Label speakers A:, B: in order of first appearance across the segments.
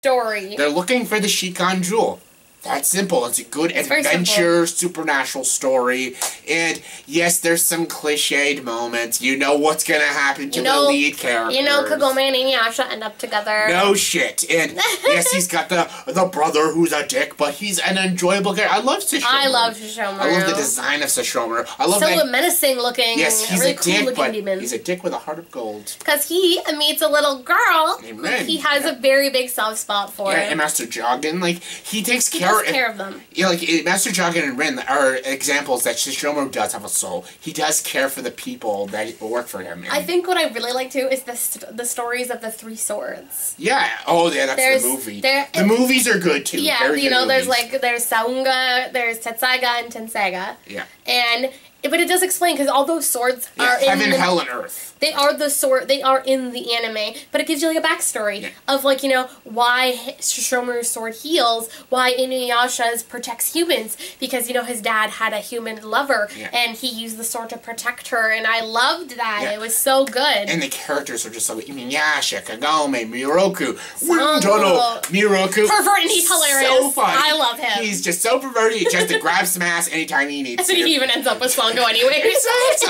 A: story.
B: They're looking for the Shikan Jewel. That's simple. It's a good adventure, supernatural story. And yes, there's some cliched moments. You know what's going to happen to the lead character.
A: You know Kagome and Inuyasha end up together.
B: No shit. And yes, he's got the brother who's a dick, but he's an enjoyable character. I love Sesshomaru.
A: I love Sesshomaru.
B: I love the design of Sesshomaru. I love
A: so menacing looking.
B: Yes, he's
A: really
B: a dick,
A: cool
B: but
A: demon.
B: he's a dick with a heart of gold.
A: Because he meets a little girl who he has a very big soft spot for.
B: Yeah, and Master Joggin, like, he takes care
A: of them.
B: Yeah, like, Master Joggin and Rin are examples that Sesshomaru does have a soul. He does care for the people that work for him.
A: I think what I really like, too, is the stories of the Three Swords.
B: Yeah. Oh, yeah, that's the movie. The movies are good, too.
A: Yeah,
B: Very
A: you know,
B: good
A: there's Saunga, there's Tetsaiga, and Tenseiga.
B: Yeah.
A: But it does explain, because all those swords are in
B: heaven, hell, and earth.
A: They are in the anime, but it gives you, like, a backstory of, like, you know, why Sesshomaru's sword heals, why Inuyasha's protects humans, because, you know, his dad had a human lover, and he used the sword to protect her, and I loved that. It was so good.
B: And the characters are just so... Inuyasha, Kagome, Miroku, Windoro, Miroku.
A: Pervert, and he's hilarious.
B: So funny.
A: I love him.
B: He's just so perverted, he just to grab some ass anytime he needs to.
A: And he even ends up with Sango anyway.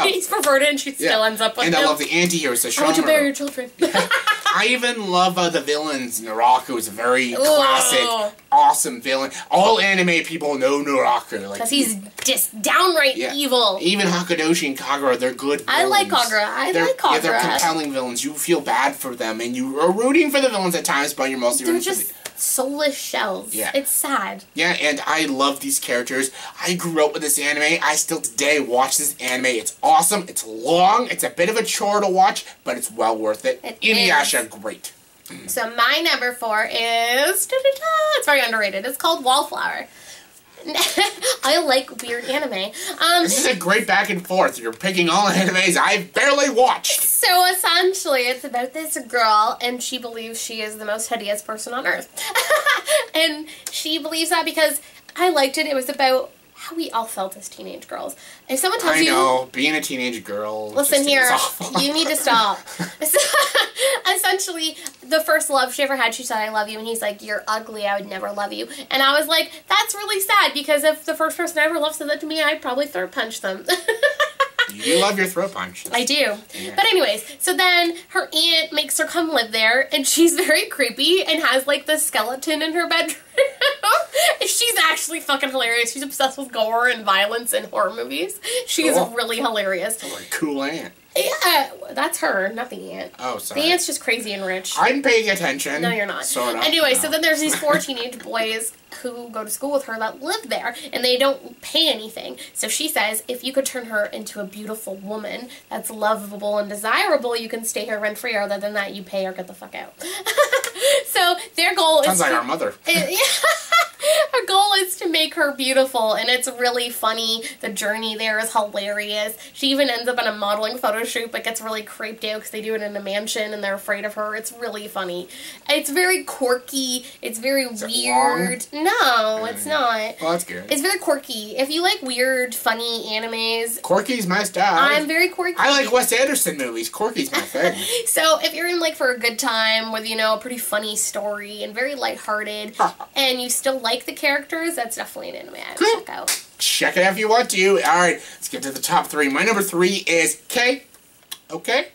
A: He's perverted, and she still ends up with him.
B: And I love the anti-heroes, Sesshomaru.
A: I want to bury your children.
B: I even love the villains. Naraku is a very classic, awesome villain. All anime people know Naraku.
A: Because he's just downright evil.
B: Even Hakadoshi and Kagura, they're good villains.
A: I like Kagura. I like Kagura.
B: Yeah, they're compelling villains. You feel bad for them, and you are rooting for the villains at times, but you're mostly rooting for the...
A: soulless shells.
B: Yeah.
A: It's sad.
B: Yeah, and I love these characters. I grew up with this anime. I still today watch this anime. It's awesome. It's long. It's a bit of a chore to watch, but it's well worth it. Inuyasha, great.
A: So my number 4 is... It's very underrated. It's called Wallflower. I like weird anime.
B: This is a great back and forth. You're picking all animes I've barely watched.
A: So essentially, it's about this girl, and she believes she is the most hideous person on earth. And she believes that because I liked it. It was about how we all felt as teenage girls. If someone tells you...
B: I know, being a teenage girl...
A: Listen here, you need to stop. Essentially, the first love she ever had, she said, I love you, and he's like, you're ugly, I would never love you. And I was like, that's really sad, because if the first person I ever loved said that to me, I'd probably throat punch them.
B: You love your throat punch.
A: I do. Yeah. But anyways, so then her aunt makes her come live there, and she's very creepy and has, like, the skeleton in her bedroom. She's actually fucking hilarious. She's obsessed with gore and violence in horror movies. She's really hilarious.
B: Oh, like cool aunt.
A: Yeah, that's her, not the aunt.
B: Oh, sorry.
A: The aunt's just crazy and rich.
B: I'm paying attention.
A: No, you're not.
B: Sort of.
A: Anyway, so then there's these 4 teenage boys who go to school with her that live there, and they don't pay anything. So she says, if you could turn her into a beautiful woman that's lovable and desirable, you can stay here rent-free. Other than that, you pay or get the fuck out. So their goal
B: Sounds like our mother.
A: Her goal is to make her beautiful, and it's really funny. The journey there is hilarious. She even ends up in a modeling photo shoot, but gets really creeped out because they do it in a mansion and they're afraid of her. It's really funny. It's very quirky. It's very weird. No, it's not.
B: Well, that's good.
A: It's very quirky. If you like weird, funny animes...
B: Quirky's my style.
A: I'm very quirky.
B: I like Wes Anderson movies. Quirky's my thing.
A: So, if you're in, like, for a good time with, you know, a pretty funny story and very lighthearted, and you still like the characters, that's definitely an anime I would check out.
B: Check it out if you want to. Alright, let's get to the top 3. My number 3 is K. Okay?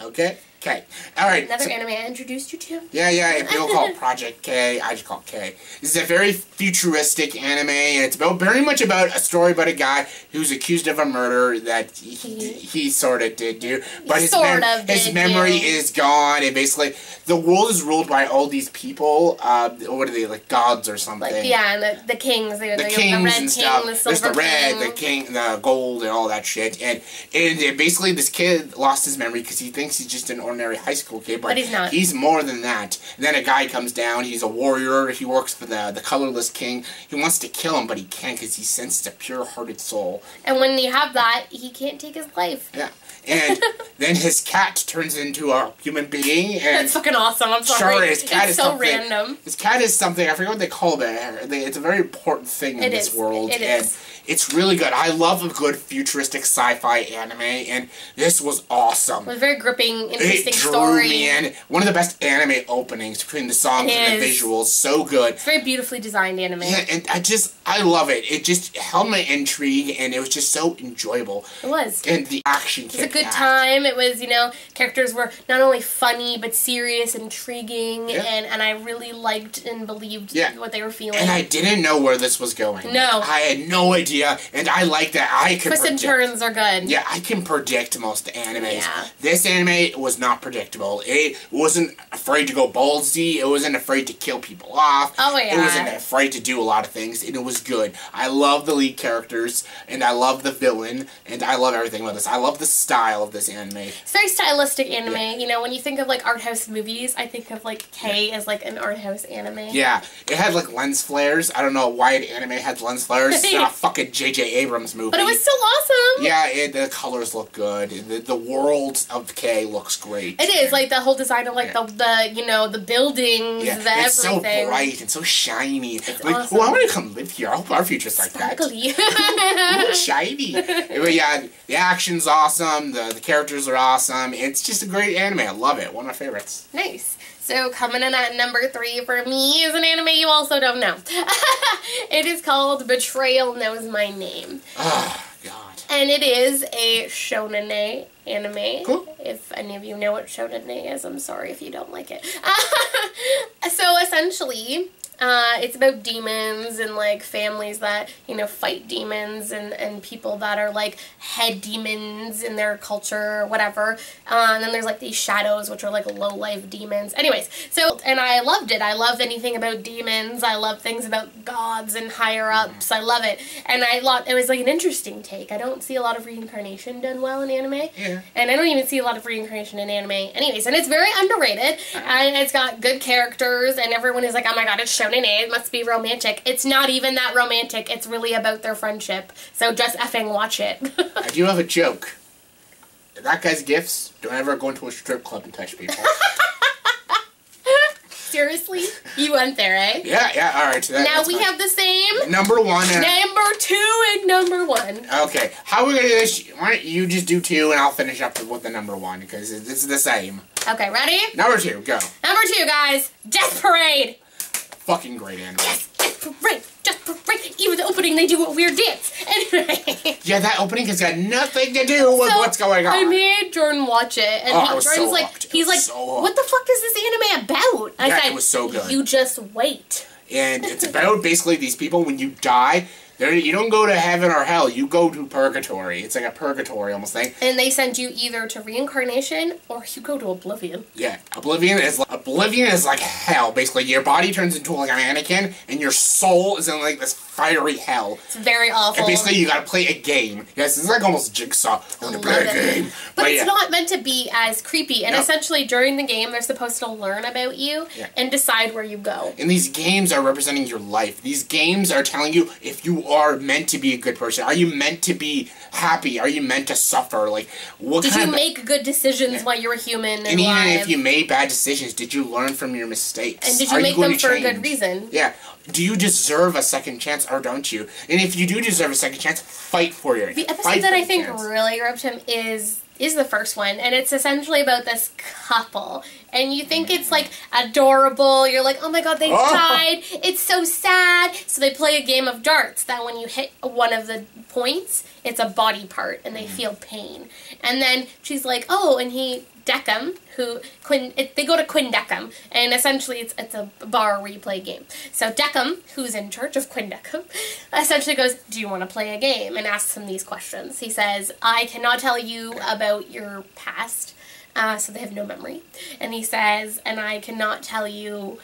B: Okay? K. Alright.
A: Another anime I introduced you to?
B: Yeah, people call it Project K. I just call it K. This is a very futuristic anime, and it's very much about a story about a guy who's accused of a murder that he sort of did do. But his memory is gone, and basically the world is ruled by all these people. What are they, like gods or something?
A: Like, yeah, and the kings.
B: The kings
A: the red
B: and
A: king,
B: stuff.
A: the silver
B: There's the red,
A: king.
B: the king, the gold, and all that shit. And basically this kid lost his memory because he thinks he's just an ordinary high school kid, but
A: he's not.
B: He's more than that. And then a guy comes down, he's a warrior, he works for the colorless king. He wants to kill him, but he can't because he senses a pure-hearted soul.
A: And when you have that, he can't take his life.
B: Yeah. And then his cat turns into a human being. And
A: that's fucking awesome, I'm sorry.
B: Sure, his cat is
A: so
B: something.
A: Random.
B: His cat is something, I forget what they call it. It's a very important thing in this world.
A: It is.
B: It's really good. I love a good futuristic sci-fi anime, and this was awesome.
A: It was very gripping, interesting. interesting
B: drew
A: story.
B: me in. One of the best anime openings between the songs and the visuals. So good.
A: It's very beautifully designed anime.
B: Yeah, and I love it. It just held my intrigue, and it was just so enjoyable.
A: It was.
B: And the action
A: It was a good time. It was, characters were not only funny, but serious, intriguing, and I really liked and believed what they were feeling.
B: And I didn't know where this was going.
A: No.
B: I had no idea, and I like that I can
A: Twists and turns are good.
B: Yeah, I can predict most animes.
A: Yeah.
B: This anime was not predictable. It wasn't afraid to go ballsy. It wasn't afraid to kill people off.
A: Oh, yeah.
B: It wasn't afraid to do a lot of things, and it was good. I love the lead characters, and I love the villain, and I love everything about this. I love the style of this anime.
A: It's very stylistic anime. Yeah. When you think of, art house movies, I think of, K as, an art house anime.
B: Yeah. It had, lens flares. I don't know why an anime had lens flares. It's not a fucking J.J. Abrams movie.
A: But it was still awesome.
B: Yeah, the colors look good. The world of K looks great.
A: It is, the whole design of, the buildings,
B: it's
A: everything.
B: so bright and so shiny.
A: It's awesome.
B: Oh, I want to come live here. I hope our future's like
A: Sparkly.
B: that. Ooh, shiny. But yeah, the action's awesome. The characters are awesome. It's just a great anime. I love it. One of my favorites.
A: Nice. So coming in at number 3 for me is an anime you also don't know. It is called Betrayal Knows My Name.
B: Oh, God.
A: And it is a shonen anime.
B: Cool.
A: If any of you know what shonen is, I'm sorry if you don't like it. So essentially, it's about demons and families that fight demons and people that are head demons in their culture or whatever. And then there's these shadows, which are low life demons. Anyways, and I loved it. I loved anything about demons. I love things about gods and higher ups. I love it. And I thought it was an interesting take. I don't see a lot of reincarnation done well in anime.
B: Yeah.
A: And I don't even see a lot of reincarnation in anime. Anyways, and it's very underrated. And it's got good characters, and everyone is like, oh my god, it's shonen, it must be romantic. It's not even that romantic. It's really about their friendship. So just effing watch it.
B: I do have a joke. That guy's gifts, don't ever go into a strip club and touch people.
A: Seriously? You went there, eh?
B: Yeah, alright. So
A: now we have the same.
B: Number 1.
A: Number 2 and number 1.
B: Okay, how are we going to do this? Why don't you just do 2 and I'll finish up with the number 1, because it's the same.
A: Okay, ready?
B: Number 2, go.
A: Number 2, guys. Death Parade.
B: Fucking great anime.
A: Yes, Death Parade. Death Parade. Even the opening, they do a weird dance. Anyway.
B: Yeah, that opening has got nothing to do with what's going on.
A: I made Jordan watch it, and Jordan's what the fuck is this anime about? And I said,
B: it was so good.
A: You just wait.
B: And it's about basically these people, when you die, you don't go to heaven or hell, you go to purgatory. It's like a purgatory almost thing.
A: And they send you either to reincarnation or you go to oblivion.
B: Yeah, oblivion is like hell. Basically, your body turns into a mannequin, and your soul is in this fiery hell.
A: It's very awful.
B: And basically, you gotta play a game. Yes, it's almost Jigsaw. I want to play a game.
A: But it's not meant to be as creepy. And essentially, during the game, they're supposed to learn about you and decide where you go.
B: And these games are representing your life. These games are telling you if you are meant to be a good person. Are you meant to be happy? Are you meant to suffer?
A: Did you make good decisions while you were human and
B: even if you made bad decisions, did you learn from your mistakes?
A: And did you make them for a good reason?
B: Yeah. Do you deserve a second chance or don't you? And if you do deserve a second chance, fight for it.
A: The episode that I think really gripped him is the first one, and it's essentially about this couple, and you think it's adorable. You're like, oh my god, they died. It's so sad. So they play a game of darts that when you hit one of the points, it's a body part, and they feel pain. And then she's like, oh, and Deckham, they go to Quindeckham, and essentially it's a bar where you play a game. So Deckham, who's in charge of Quindeckham, essentially goes, do you want to play a game? And asks him these questions. He says, I cannot tell you about your past, so they have no memory. And he says, and I cannot tell you...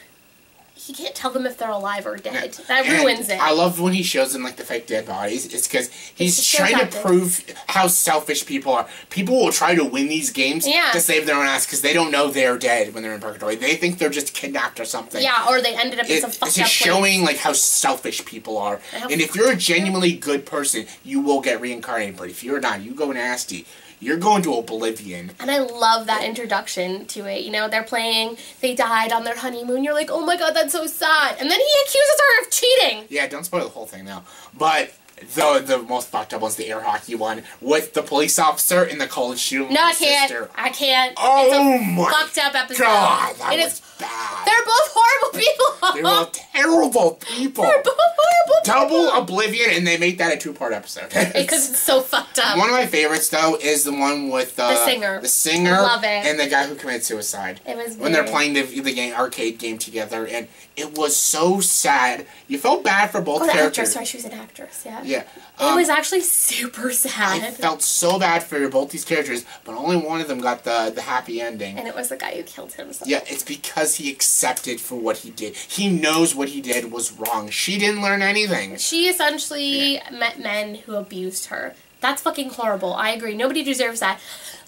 A: He can't tell them if they're alive or dead. That ruins it.
B: I love when he shows them the fake dead bodies. It's because he's trying to prove how selfish people are. People will try to win these games to save their own ass because they don't know they're dead when they're in purgatory. They think they're just kidnapped or something.
A: Yeah, or they ended up in some fucked up place.
B: It's showing how selfish people are. And if you're a genuinely good person, you will get reincarnated. But if you're not, you go nasty. You're going to oblivion.
A: And I love that introduction to it. They're playing, they died on their honeymoon. You're like, oh my god, that's so sad. And then he accuses her of cheating.
B: Yeah, don't spoil the whole thing now. But the most fucked up one's the air hockey one with the police officer in the college student.
A: No, I can't. I can't.
B: Oh
A: it's a
B: my
A: fucked up episode.
B: God, that was bad.
A: They're both horrible people.
B: They're both terrible people.
A: They're both horrible
B: Double
A: people.
B: Oblivion, and they make that a 2-part episode.
A: Because it's so fucked up.
B: One of my favorites, though, is the one with
A: the singer.
B: The singer.
A: Love it.
B: And the guy who committed suicide.
A: It was
B: when they're playing the game, arcade game together, and it was so sad. You felt bad for both characters.
A: Actress. Sorry, she was an actress. Yeah.
B: Yeah.
A: It was actually super sad.
B: I felt so bad for both these characters, but only one of them got the happy ending.
A: And it was the guy who killed himself.
B: Yeah, it's because he accepted for what he did. He knows what he did was wrong. She didn't learn anything.
A: She essentially met men who abused her. That's fucking horrible. I agree. Nobody deserves that.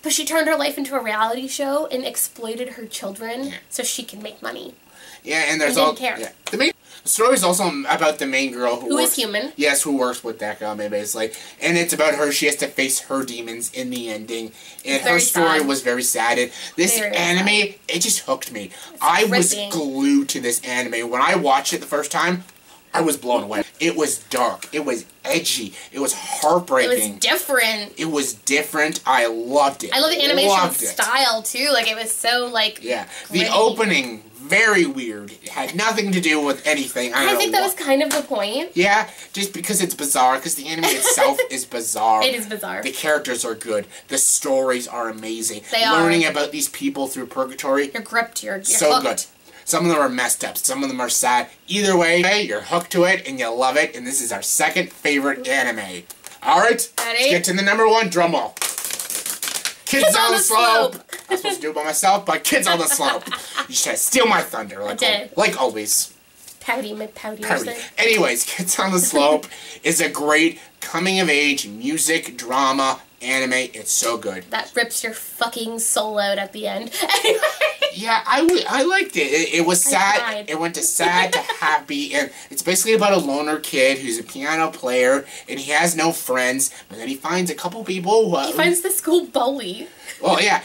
A: But she turned her life into a reality show and exploited her children so she can make money.
B: Yeah, and there's
A: all. Care.
B: Yeah. The story is also about the main girl who
A: is human.
B: Yes, who works with that guy, basically. And it's about her. She has to face her demons in the ending. And her story was very sad. And this anime, it just hooked me. I was glued to this anime. When I watched it the first time, I was blown away. It was dark. It was edgy. It was heartbreaking.
A: It was different.
B: It was different. I loved it.
A: I love the animation style, too. Like, it was so, like,
B: yeah.
A: gritty.
B: The opening, very weird. It had nothing to do with anything. I
A: think that was kind of the point.
B: Yeah, just because it's bizarre. Because the anime itself is bizarre.
A: It is bizarre.
B: The characters are good. The stories are amazing.
A: They are.
B: Learning about these people through purgatory.
A: You're gripped. You're
B: so
A: hooked.
B: Good. Some of them are messed up. Some of them are sad. Either way, you're hooked to it and you love it. And this is our second favorite anime. Alright, let's get to the number 1 drum roll. Kids on the Slope. I'm supposed to do it by myself, but Kids on the Slope. You should steal my thunder. Like always.
A: Pouty.
B: Anyways, Kids on the Slope is a great coming-of-age music drama anime. It's so good.
A: That rips your fucking soul out at the end.
B: Yeah, I liked it. It was sad. It went to sad to happy, and it's basically about a loner kid who's a piano player, and he has no friends, but then he finds a couple people.
A: He finds the school bully.
B: Well, yeah,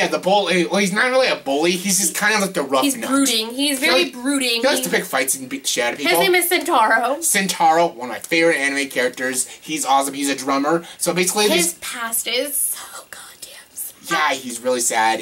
B: the bully. Well, he's not really a bully. He's just kind of like the rough nut.
A: He's brooding. He's very brooding.
B: He likes to pick fights and beat the shit out of people.
A: His name is Sentaro.
B: Sentaro, one of my favorite anime characters. He's awesome. He's a drummer. So basically,
A: his past is so goddamn sad.
B: Yeah, he's really sad.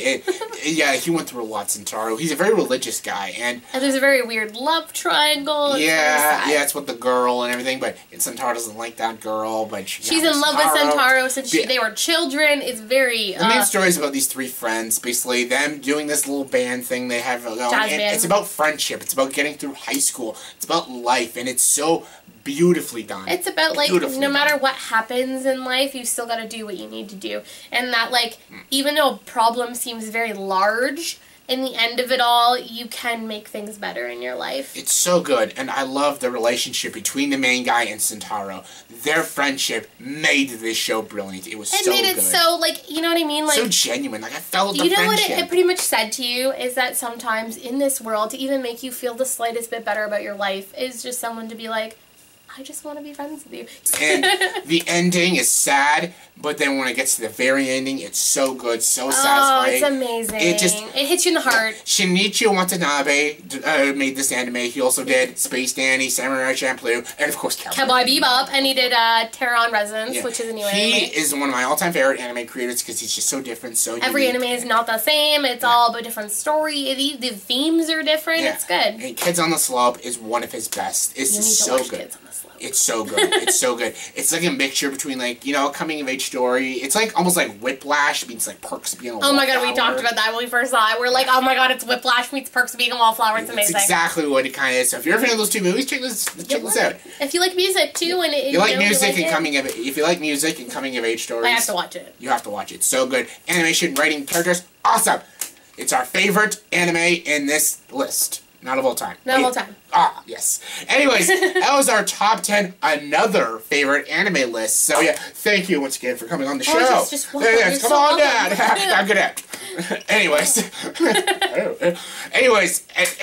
B: Yeah, he went through a lot, Sentaro. He's a very religious guy, and
A: there's a very weird love triangle.
B: Yeah, it's with the girl and everything, but Sentaro doesn't like that girl, but
A: she's in love with Sentaro since they were children. It's very...
B: The main story is about these 3 friends, basically, them doing this little band thing they have going.
A: Jazz band.
B: It's about friendship. It's about getting through high school. It's about life, and it's so beautifully done.
A: It's about, like, no matter what happens in life, you still gotta do what you need to do. And that, like, even though a problem seems very large, in the end of it all, you can make things better in your life.
B: It's so good, and I love the relationship between the main guy and Sentaro. Their friendship made this show brilliant. It was so good. It made it
A: so, like, you know what I mean? Like,
B: so genuine. Like, I felt the
A: friendship. You know
B: what
A: it pretty much said to you? Is that sometimes in this world, to even make you feel the slightest bit better about your life, is just someone to be like, I just want to be friends with you.
B: And the ending is sad, but then when it gets to the very ending, it's so good, so satisfying.
A: Oh, it's amazing. It hits you in the heart.
B: Shinichiro Watanabe made this anime. He also did Space Dandy, Samurai Champloo, and of course
A: Cowboy Bebop, and he did Terror on Resonance, which is a new anime.
B: He is one of my all-time favorite anime creators because he's just so different, so
A: Every anime is not the same. It's all about a different story. The themes are different. It's good.
B: And Kids on the Slope is one of his best. It's just so good.
A: Kids on the Slope.
B: It's so good. It's so good. It's like a mixture between, like, you know, a coming-of-age story. It's like almost like Whiplash meets like Perks of being a Wallflower.
A: Oh my god, we talked about that when we first saw it. We're like, oh my god, it's Whiplash meets Perks of being a Wallflower. It's amazing.
B: It's exactly what it kind of is. So if you're a fan of those 2 movies, check this out.
A: If you like music too, and
B: if you like music and coming-of-age stories,
A: I have to watch it.
B: You have to watch it. So good. Animation, writing, characters, awesome. It's our favorite anime in this list. Not of all time.
A: Not of all time.
B: Ah, yes. Anyways, that was our top 10, another favorite anime list. So yeah, thank you once again for coming on the show.
A: Just
B: come on down. I'm good at Anyways. In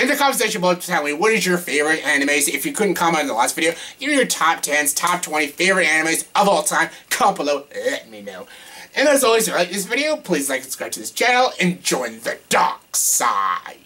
B: the comment section below, tell me, what is your favorite animes? If you couldn't comment in the last video, give me your top 10s, top 20 favorite animes of all time. Comment below, let me know. And as always, if you like this video, please like and subscribe to this channel and join the dark side.